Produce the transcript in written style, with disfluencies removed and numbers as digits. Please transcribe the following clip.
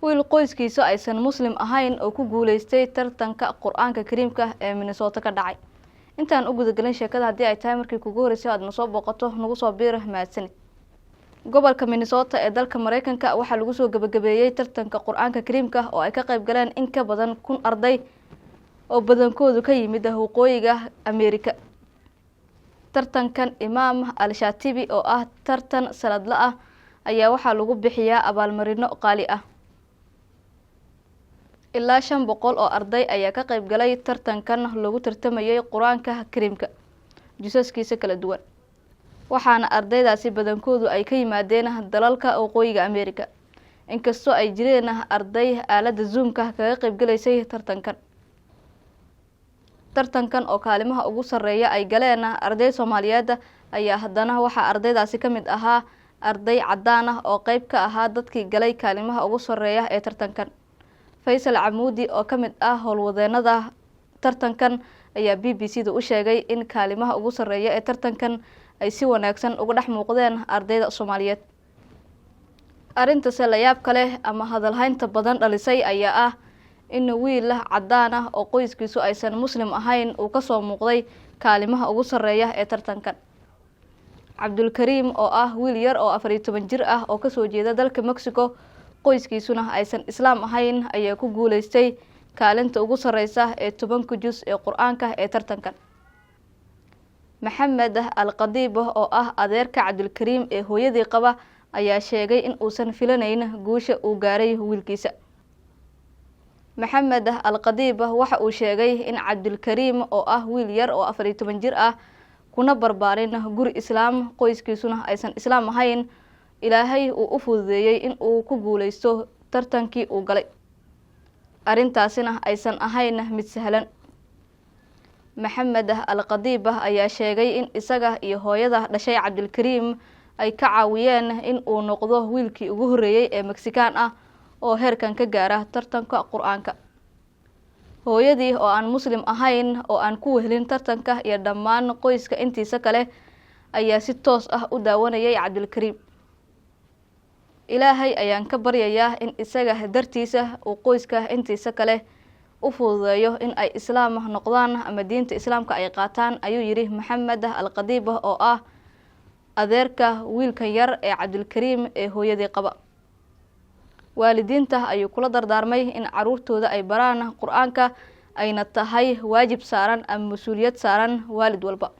wiil qoyskiisu aysan muslim ahayn oo ku guuleystay tartanka quraanka kariimka ee Minnesota ka dhacay. intaan u gudagalin sheekada haddii ay tahay markii kugu horeysay aad soo booqato nagu soo biir mahadsanid. gobolka Minnesota ee dalka Mareykanka waxaa lagu soo gabagabeeyay tartanka quraanka kariimka oo ay ka qayb galeen in ka badan 1000 arday oo badankoodu ka yimid waqooyiga Ameerika. tartankan Imaam Al-Shatibi oo ah tartan sanadle ah ayaa waxaa lagu bixiyaa abaalmarino qaali ah. ilaa 500 oo arday ayaa ka qayb galay tartankan lagu tartamayay quraanka kariimka jusaskiisa kala duwan. waxaana ardaydaasi badankoodu ay ka yimaadeen dalalka waqooyiga Ameerika. inkastoo ay jireen arday aalada Zoom-ka kaga qayb galaysay tartankan oo kaalimaha ugu sareeya ay galeen arday Soomaaliyeed ayaa haddana waxa ardaydaasi ka mid ahaa arday cadaan ah oo qayb ka ahaa dadkii galay kaalimaha ugu sareeya ee tartankan. Faisal Amoudi oo ka mid ah howlwadeenada tartankan ayaa BBC-da u sheegay in kaalimaha ugu sareeya ee tartankan ay si wanaagsan uga dhex muuqdeen ardayda Soomaaliyeed. arintaas la yaab kale ama hadalhaynta badan dhalisay ayaa ah in wiil cadaan ah oo qoyskiisu aysan muslim ahayn uu ka soo muuqday kaalimaha ugu sareeya ee tartankan. Cabdulkariim oo ah wiil yar oo 14 jir ah oo ka soo jeeda dalka Mexico, qoyskiisuna aysan islaam ahayn ayaa ku guuleystay kaalinta ugu sareysa ee 10 juz ee quraanka ee tartankan. Maxamed Al-Qadiib oo ah adeerka Cabdulkariim ee hooyadii qaba ayaa sheegay in uusan filanayn guusha uu gaaray wiilkiisa. Maxamed Al-Qadiib waxa uu sheegay in Cabdulkariim oo ah wiil yar oo 14 jir ah kuna barbaarin guri islaam, qoyskiisuna aysan islaam ahayn, Ilaahay uu u fududeeyay in uu ku guuleysto tartankii uu galay. arintaasina aysan ahayn mid sahlan. Maxamed Al-Qadiib ayaa sheegay in isaga iyo hooyada dhashay Cabdulkariim ay ka caawiyeen in uu noqdo wiilkii ugu horeeyay ee Mexican ah oo heerkan ka gaara tartanka quraanka. hooyadii oo aan muslim ahayn oo aan ku wehelin tartanka iyo dhammaan qoyska intiisa kale ayaa si toos ah u daawanayay Cabdulkariim. Ilaahay ayaan ka baryayaa in isaga dartiisa uu qoyska intiisa kale u fududeeyo in ay islaam noqdaan ama diinta islaamka ay qaataan, ayuu yiri Maxamed Al-Qadiib oo ah adeerka wiilka yar ee Cabdulkariim ee hooyadii qaba. waalidiinta ayuu kula dardaarmay in caruurtooda ay baraan quraanka ayna tahay waajib saaran ama mas'uuliyad saaran waalid walba.